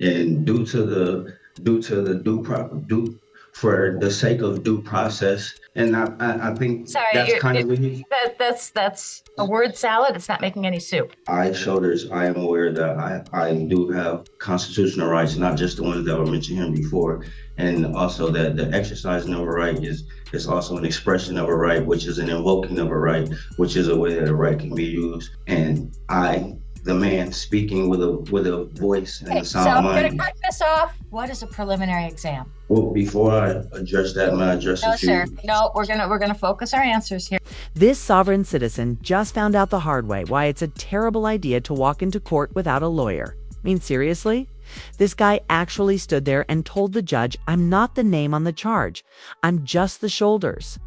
And due to the due for the sake of due process, and I think Sorry, that's kind of what that's a word salad. It's not making any soup. shoulders. I am aware that I do have constitutional rights, not just the ones that were mentioned here before, and also that the exercising of a right is also an expression of a right, which is an invoking of a right, which is a way that a right can be used. And I, the man speaking with a voice and Okay, a so sound I'm going to mind. cut this off. What is a preliminary exam? Well, before I address that, may I address No, it to sir. you? No, we're gonna focus our answers here. This sovereign citizen just found out the hard way why it's a terrible idea to walk into court without a lawyer. I mean, seriously? This guy actually stood there and told the judge, I'm not the name on the charge. I'm just the shoulders.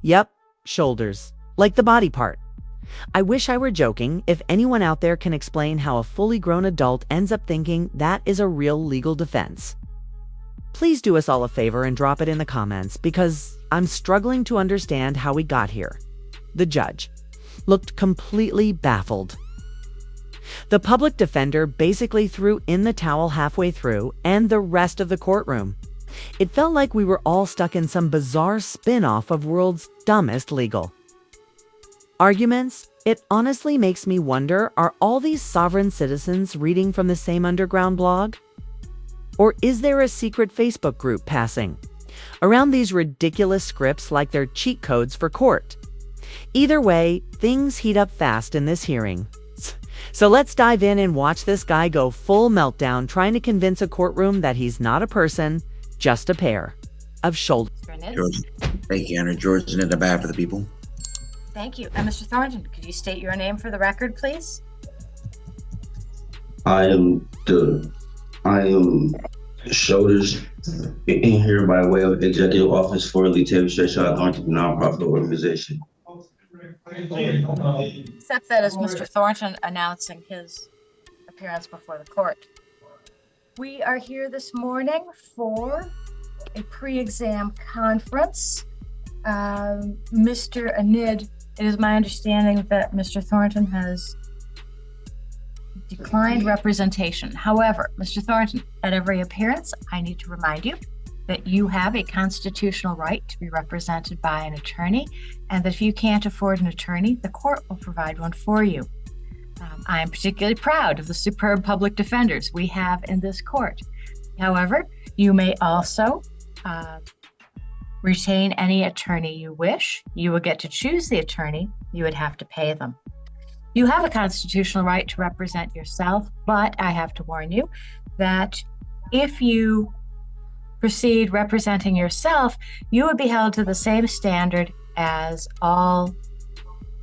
Yep, shoulders. Like the body part. I wish I were joking. If anyone out there can explain how a fully grown adult ends up thinking that is a real legal defense, please do us all a favor and drop it in the comments, because I'm struggling to understand how we got here. The judge looked completely baffled. The public defender basically threw in the towel halfway through, and the rest of the courtroom. It felt like we were all stuck in some bizarre spin-off of world's dumbest legal arguments. It honestly makes me wonder, are all these sovereign citizens reading from the same underground blog? Or is there a secret Facebook group passing around these ridiculous scripts like they're cheat codes for court? Either way, things heat up fast in this hearing. So let's dive in and watch this guy go full meltdown trying to convince a courtroom that he's not a person, just a pair of shoulders. George, thank you, Andrew. George, in the back for the people. Thank you. And Mr. Thornton, could you state your name for the record, please? I am shoulders in here by way of executive office for Lee State Thornton nonprofit organization. Accept that as Mr. Thornton announcing his appearance before the court. We are here this morning for a pre-exam conference. Mr. Anid, it is my understanding that Mr. Thornton has declined representation. However, Mr. Thornton, at every appearance, I need to remind you that you have a constitutional right to be represented by an attorney, and that if you can't afford an attorney, the court will provide one for you. I am particularly proud of the superb public defenders we have in this court. However, you may also retain any attorney you wish. You will get to choose the attorney. You would have to pay them. You have a constitutional right to represent yourself, but I have to warn you that if you proceed representing yourself, you would be held to the same standard as all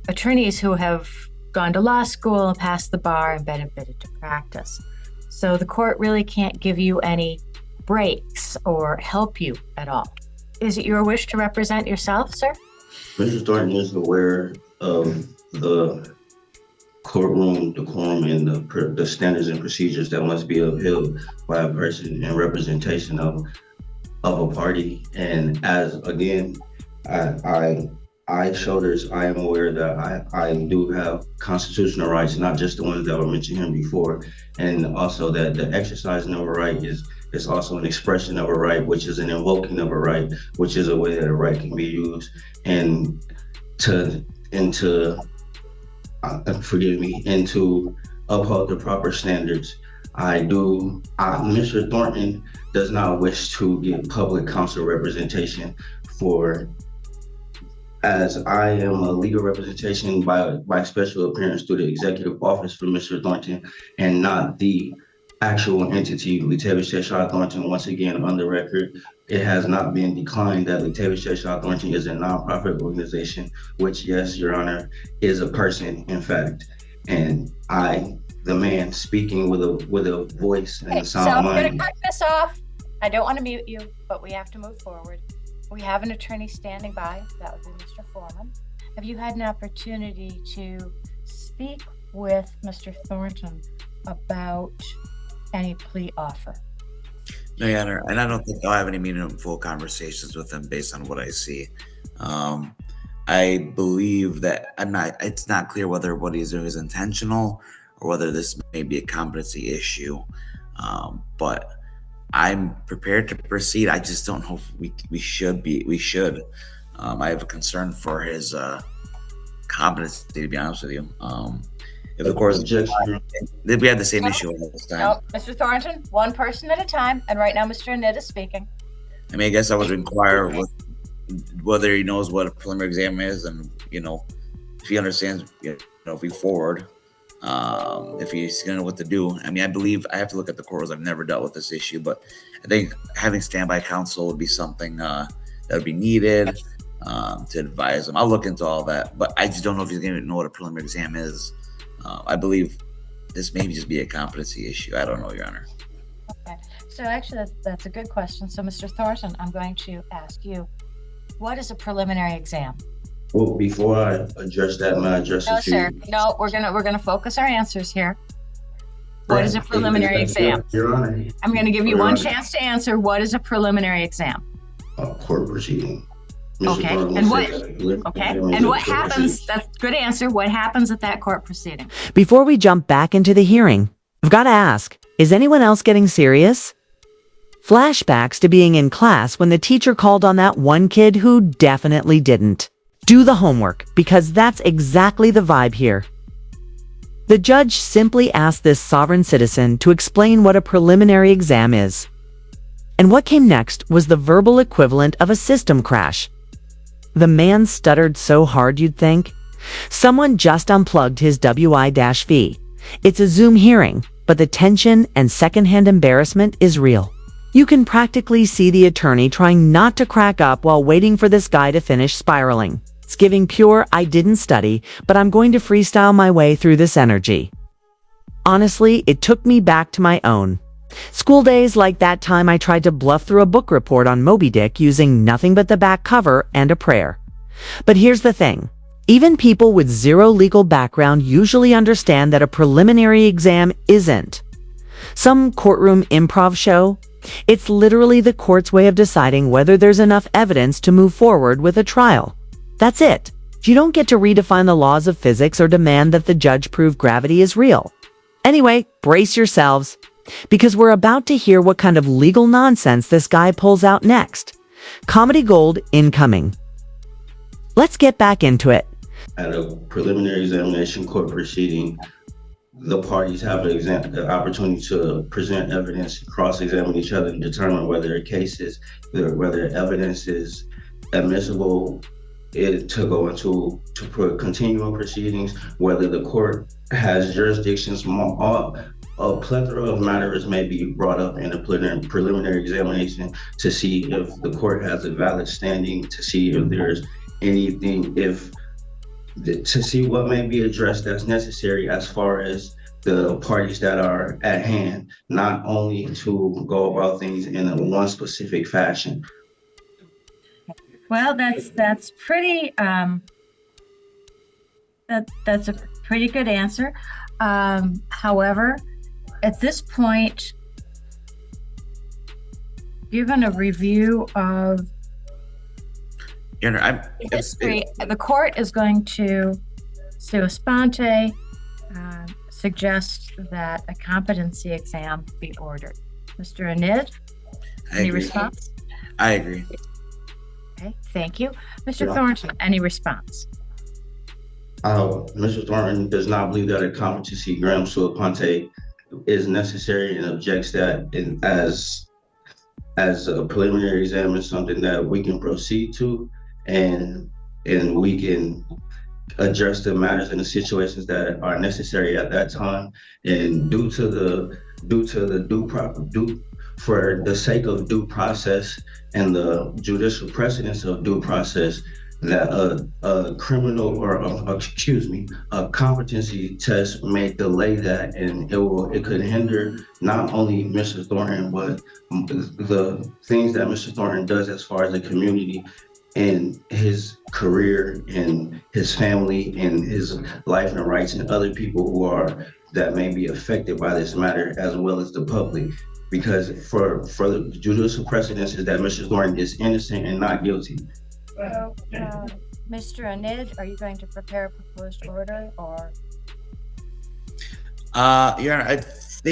attorneys who have gone to law school and passed the bar and been admitted to practice. So the court really can't give you any breaks or help you at all. Is it your wish to represent yourself, sir? Mr. Thornton is aware of the courtroom decorum and the standards and procedures that must be upheld by a person in representation of a party. And as again, I shoulders, I am aware that I do have constitutional rights, not just the ones that were mentioned here before, and also that the exercising of a right is also an expression of a right, which is an invoking of a right, which is a way that a right can be used, and to uphold the proper standards. Mr. Thornton does not wish to get public counsel representation as I am a legal representation by special appearance through the executive office for Mr. Thornton, and not the actual entity, Latavius J. Shaw Thornton. Once again, on the record, it has not been declined that Latavius J. Shaw Thornton is a nonprofit organization, which, yes, Your Honor, is a person, in fact. And I, the man speaking with a voice and a sound mind. So I'm going to cut this off. I don't want to mute you, but we have to move forward. We have an attorney standing by. That would be Mr. Foreman. Have you had an opportunity to speak with Mr. Thornton about any plea offer? No, Your Honor, and I don't think I'll have any meaningful conversations with him based on what I see. I believe that it's not clear whether what he's doing is intentional or whether this may be a competency issue. But I'm prepared to proceed. I just don't know if we should be. We should. I have a concern for his competency, to be honest with you. If the course, Objection. we had the same issue all this time. No, Mr. Thornton, one person at a time. And right now, Mr. Annette is speaking. I mean, I guess I would inquire whether he knows what a preliminary exam is, and if he understands, if we forward, if he's gonna know what to do. I mean, I believe I have to look at the court rules. I've never dealt with this issue, but I think having standby counsel would be something that would be needed to advise him. I'll look into all that, but I just don't know if he's gonna know what a preliminary exam is. I believe this may just be a competency issue. I don't know, Your Honor. Okay. So actually, that's a good question. So, Mr. Thornton, I'm going to ask you, what is a preliminary exam? Well, before I address that, may I address No, it to sir. you? No, we're gonna focus our answers here. What is a preliminary exam? Your Honor. I'm going to give you Your one Honor. chance to answer. What is a preliminary exam? Court proceeding. Mr. Okay, Thornton and said what- that. Okay. Let me And what just finish happens? it. That's a good answer. What happens at that court proceeding? Before we jump back into the hearing, I've got to ask, is anyone else getting serious? Flashbacks to being in class when the teacher called on that one kid who definitely didn't. Do the homework, because that's exactly the vibe here. The judge simply asked this sovereign citizen to explain what a preliminary exam is. And what came next was the verbal equivalent of a system crash. The man stuttered so hard you'd think someone just unplugged his WI-V. It's a Zoom hearing, but the tension and secondhand embarrassment is real. You can practically see the attorney trying not to crack up while waiting for this guy to finish spiraling. It's giving pure, I didn't study, but I'm going to freestyle my way through this energy. Honestly, it took me back to my own school days, like that time I tried to bluff through a book report on Moby Dick using nothing but the back cover and a prayer. But here's the thing. Even people with zero legal background usually understand that a preliminary exam isn't some courtroom improv show. It's literally the court's way of deciding whether there's enough evidence to move forward with a trial. That's it. You don't get to redefine the laws of physics or demand that the judge prove gravity is real. Anyway, brace yourselves, because we're about to hear what kind of legal nonsense this guy pulls out next. Comedy gold incoming. Let's get back into it. At a preliminary examination court proceeding, the parties have the opportunity to present evidence, cross-examine each other, and determine whether whether evidence is admissible to go into continuing proceedings, whether the court has jurisdictions. A plethora of matters may be brought up in a preliminary examination to see if the court has a valid standing, to see if there's anything, to see what may be addressed that's necessary as far as the parties that are at hand, not only to go about things in one specific fashion. Well, that's pretty. That's a pretty good answer. However, at this point, given a review of Your Honor, history, the court is going to sua sponte suggest that a competency exam be ordered. Mr. Anid, I any agree. response? I agree. Okay, thank you. Mr. Yeah. Thornton, any response? Mr. Thornton does not believe that a competency exam sua sponte is necessary and objects that as a preliminary exam is something that we can proceed to and we can address the matters and the situations that are necessary at that time. And for the sake of due process and the judicial precedence of due process, that a criminal a competency test may delay that, and it could hinder not only Mr. Thornton, but the things that Mr. Thornton does as far as the community and his career and his family and his life and rights, and other people that may be affected by this matter, as well as the public. Because for the judicial precedence is that Mr. Thornton is innocent and not guilty. So, Mr. Anid, are you going to prepare a proposed order, or? Your Honor, I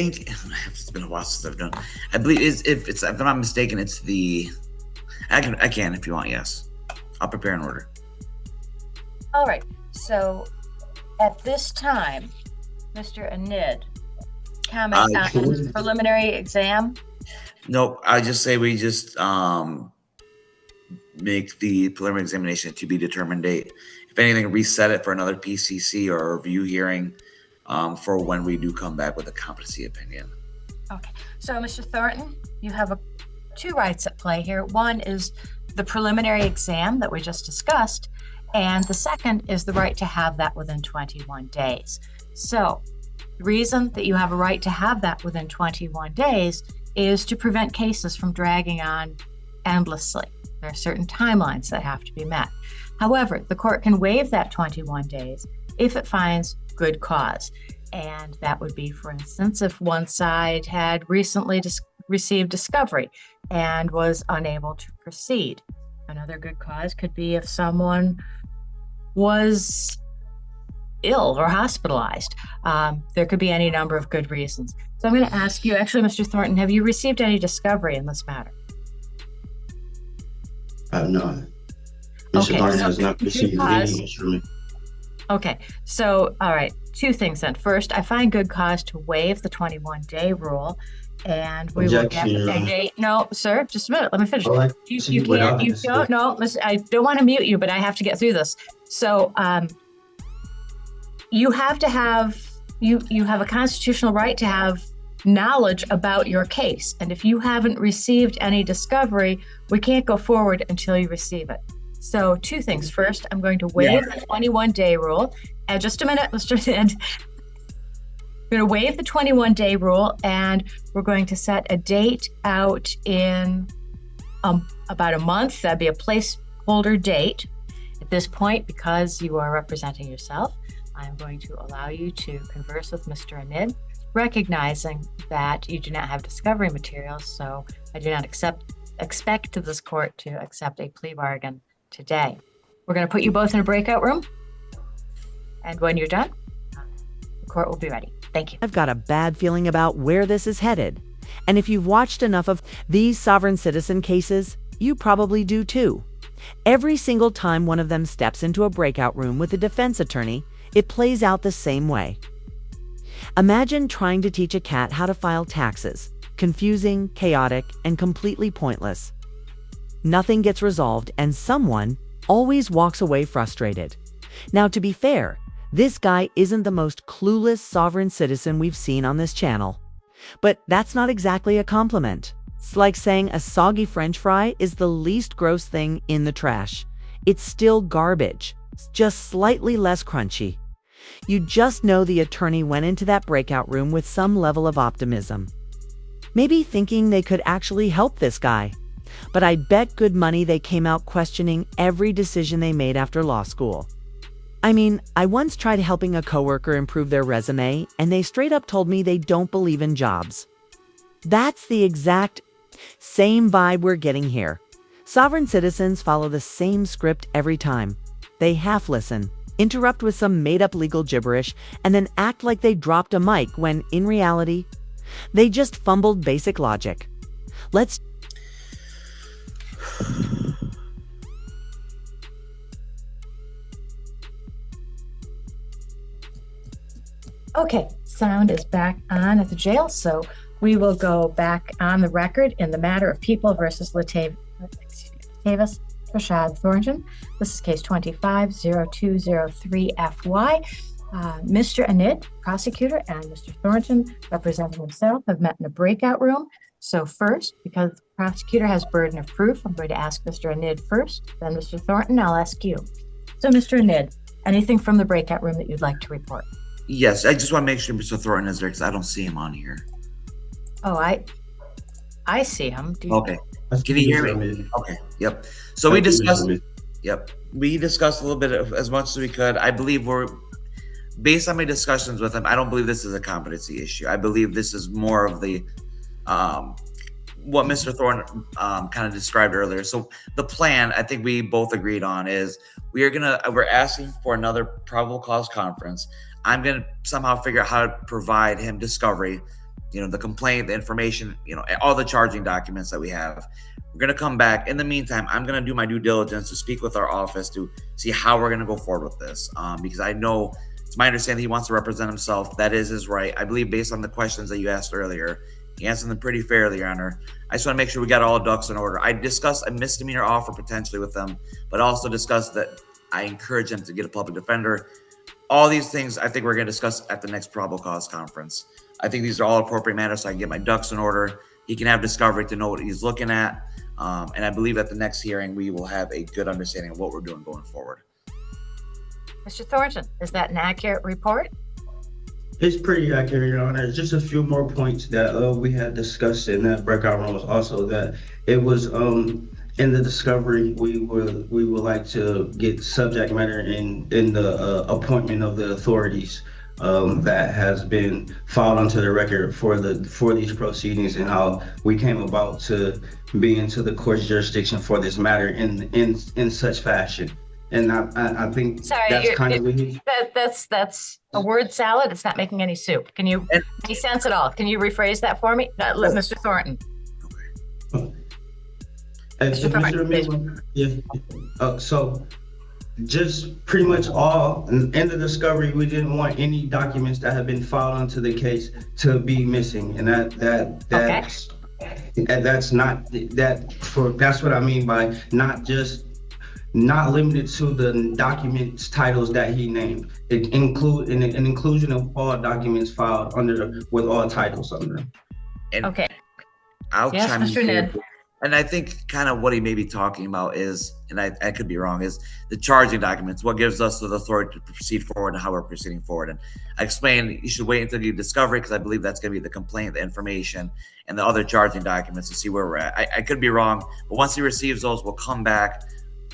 think it's been a while since I've done. I believe if I'm not mistaken, it's the. I can if you want. Yes, I'll prepare an order. All right. So at this time, Mr. Anid, comments on the preliminary exam. Nope. I just say we just make the preliminary examination to be determined date. If anything, reset it for another PCC or a review hearing for when we do come back with a competency opinion. Okay. So, Mr. Thornton, you have two rights at play here. One is the preliminary exam that we just discussed, and the second is the right to have that within 21 days. So, the reason that you have a right to have that within 21 days is to prevent cases from dragging on endlessly. There are certain timelines that have to be met. However, the court can waive that 21 days if it finds good cause. And that would be, for instance, if one side had recently received discovery and was unable to proceed. Another good cause could be if someone was ill or hospitalized. There could be any number of good reasons. So I'm going to ask you, actually, Mr. Thornton, have you received any discovery in this matter? I have not. Mr. Thornton has not received any instrument. Okay, so, all right, two things then. First, I find good cause to waive the 21-day rule, and we will get a date. No, sir, just a minute, let me finish. You don't, no, listen, I don't want to mute you, but I have to get through this. So, you have to have, you have a constitutional right to have knowledge about your case. And if you haven't received any discovery, we can't go forward until you receive it. So two things. First, I'm going to waive the 21-day rule. And just a minute, Mr. Sid. We're going to waive the 21-day rule, and we're going to set a date out in about a month. That'd be a placeholder date. At this point, because you are representing yourself, I'm going to allow you to converse with Mr. Anid, recognizing that you do not have discovery materials, so I do not expect this court to accept a plea bargain today. We're going to put you both in a breakout room, and when you're done, the court will be ready. Thank you. I've got a bad feeling about where this is headed. And if you've watched enough of these sovereign citizen cases, you probably do too. Every single time one of them steps into a breakout room with a defense attorney, it plays out the same way. Imagine trying to teach a cat how to file taxes. Confusing, chaotic, and completely pointless. Nothing gets resolved, and someone always walks away frustrated. Now, to be fair, this guy isn't the most clueless sovereign citizen we've seen on this channel. But that's not exactly a compliment. It's like saying a soggy French fry is the least gross thing in the trash. It's still garbage. It's just slightly less crunchy. You just know the attorney went into that breakout room with some level of optimism. Maybe thinking they could actually help this guy. But I'd bet good money they came out questioning every decision they made after law school. I mean, I once tried helping a coworker improve their resume, and they straight up told me they don't believe in jobs. That's the exact same vibe we're getting here. Sovereign citizens follow the same script every time. They half listen, interrupt with some made-up legal gibberish, and then act like they dropped a mic when, in reality, they just fumbled basic logic. Let's... Okay, sound is back on at the jail, so we will go back on the record in the matter of People versus Latavius Rashad Thornton. This is case 25-0203-FY. Mr. Anid, prosecutor, and Mr. Thornton, representing himself, have met in a breakout room. So first, because the prosecutor has burden of proof, I'm going to ask Mr. Anid first, then Mr. Thornton, I'll ask you. So Mr. Anid, anything from the breakout room that you'd like to report? Yes, I just want to make sure Mr. Thornton is there because I don't see him on here. Oh, I see him. Okay. Can you hear me? Okay. Yep. So we discussed. Yep. We discussed a little bit of as much as we could. I believe based on my discussions with him, I don't believe this is a competency issue. I believe this is more of the what Mr. Thornton kind of described earlier. So the plan, I think we both agreed on, is we're asking for another probable cause conference. I'm gonna somehow figure out how to provide him discovery the complaint, the information, all the charging documents that we have. We're going to come back. In the meantime, I'm going to do my due diligence to speak with our office to see how we're going to go forward with this. Because I know it's my understanding he wants to represent himself. That is his right. I believe based on the questions that you asked earlier, he answered them pretty fairly, Your Honor. I just want to make sure we got all ducks in order. I discussed a misdemeanor offer potentially with them, but also discussed that I encourage them to get a public defender. All these things I think we're going to discuss at the next probable cause conference. I think these are all appropriate matters so I can get my ducks in order. He can have discovery to know what he's looking at. And I believe at the next hearing, we will have a good understanding of what we're doing going forward. Mr. Thornton, is that an accurate report? It's pretty accurate, Your Honor. Just a few more points that we had discussed in that breakout room was also that it was in the discovery we would like to get subject matter in the appointment of the authorities that has been filed onto the record for these proceedings and how we came about to be into the court's jurisdiction for this matter in such fashion. And I think that's kind of that's a word salad. It's not making any soup. Can you any sense at all? Can you rephrase that for me, Mr. Thornton? So just pretty much all in the discovery, we didn't want any documents that have been filed onto the case to be missing, and that's what I mean by not limited to the documents titles that he named. It include an inclusion of all documents filed with all titles under them. And okay. I'll yes, chime in Mr. Ned. And I think kind of what he may be talking about is, and I could be wrong, is the charging documents, what gives us the authority to proceed forward and how we're proceeding forward. And I explained you should wait until you discovery because I believe that's going to be the complaint, the information, and the other charging documents to see where we're at. I could be wrong, but once he receives those, we'll come back.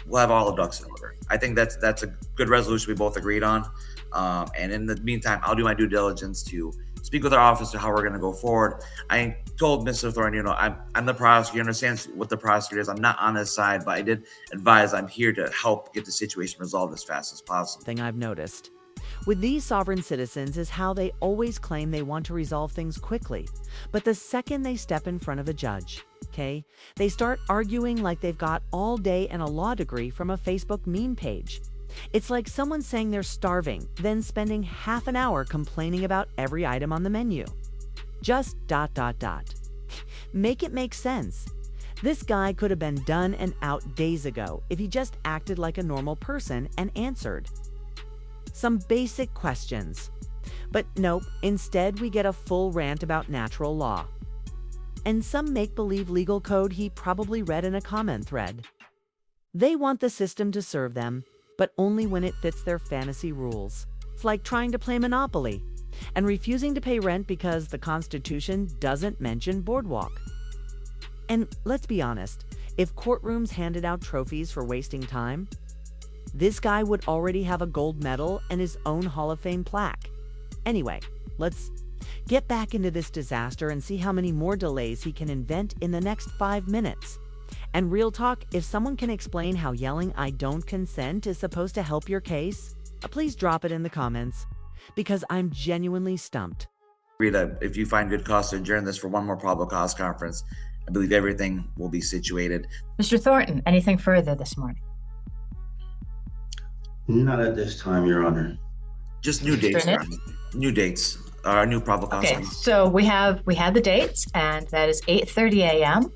We'll have all the ducks in order. I think that's a good resolution we both agreed on. And in the meantime, I'll do my due diligence to speak with our office to how we're going to go forward. I told Mr. Thornton, I'm the prosecutor, understands what the prosecutor is. I'm not on his side, but I did advise I'm here to help get the situation resolved as fast as possible. Thing I've noticed with these sovereign citizens is how they always claim they want to resolve things quickly. But the second they step in front of a judge, okay, they start arguing like they've got all day and a law degree from a Facebook meme page. It's like someone saying they're starving, then spending half an hour complaining about every item on the menu. Just ... Make it make sense. This guy could have been done and out days ago if he just acted like a normal person and answered some basic questions. But nope, instead we get a full rant about natural law and some make-believe legal code he probably read in a comment thread. They want the system to serve them, but only when it fits their fantasy rules. It's like trying to play Monopoly and refusing to pay rent because the Constitution doesn't mention boardwalk. And let's be honest, if courtrooms handed out trophies for wasting time, this guy would already have a gold medal and his own Hall of Fame plaque. Anyway, let's get back into this disaster and see how many more delays he can invent in the next 5 minutes. And real talk, if someone can explain how yelling "I don't consent" is supposed to help your case, please drop it in the comments, because I'm genuinely stumped. Rita, if you find good cause to adjourn this for one more probable cause conference, I believe everything will be situated. Mr. Thornton, anything further this morning? Not at this time, Your Honor. Just new dates. New dates. New probable cause. Okay, so we had the dates, and that is 8:30 a.m.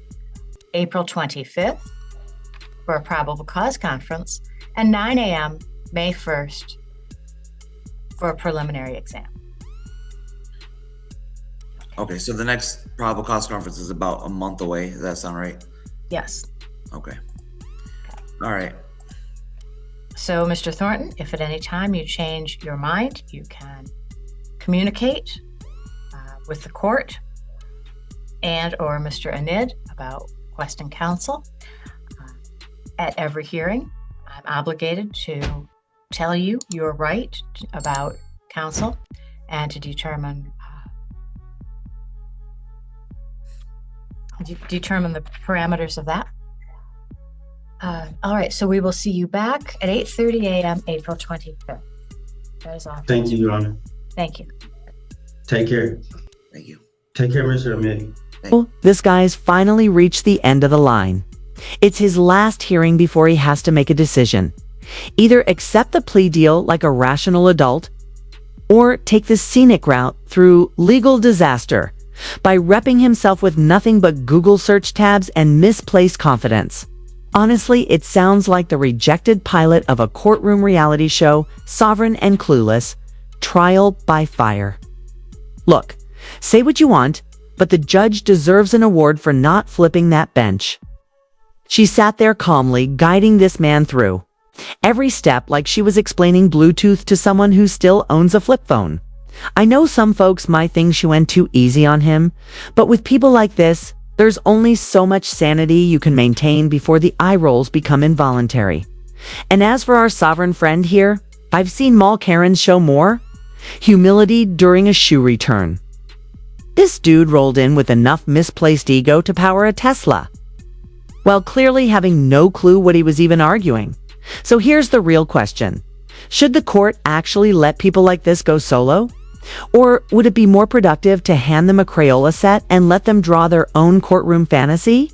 April 25th for a probable cause conference, and 9 a.m. May 1st for a preliminary exam. Okay, so the next probable cause conference is about a month away. Does that sound right? Yes. Okay. All right. So, Mr. Thornton, if at any time you change your mind, you can communicate with the court and or Mr. Anid about requesting counsel. At every hearing, I'm obligated to tell you your right about counsel and to determine the parameters of that. All right, so we will see you back at 8:30 a.m. April 25th. That is all. Thank you, Your Honor. Thank you. Take care. Thank you. Take care, Mr. Amit. This guy's finally reached the end of the line. It's his last hearing before he has to make a decision. Either accept the plea deal like a rational adult, or take the scenic route through legal disaster by repping himself with nothing but Google search tabs and misplaced confidence. Honestly, it sounds like the rejected pilot of a courtroom reality show, Sovereign and Clueless, Trial by Fire. Look, say what you want, but the judge deserves an award for not flipping that bench. She sat there calmly, guiding this man through every step like she was explaining Bluetooth to someone who still owns a flip phone. I know some folks might think she went too easy on him, but with people like this, there's only so much sanity you can maintain before the eye rolls become involuntary. And as for our sovereign friend here, I've seen mall Karens show more humility during a shoe return. This dude rolled in with enough misplaced ego to power a Tesla, while clearly having no clue what he was even arguing. So here's the real question. Should the court actually let people like this go solo? Or would it be more productive to hand them a Crayola set and let them draw their own courtroom fantasy?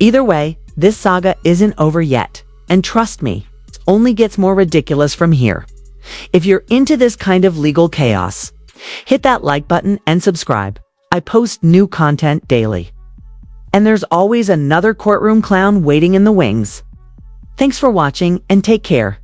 Either way, this saga isn't over yet. And trust me, it only gets more ridiculous from here. If you're into this kind of legal chaos, hit that like button and subscribe. I post new content daily. And there's always another courtroom clown waiting in the wings. Thanks for watching and take care.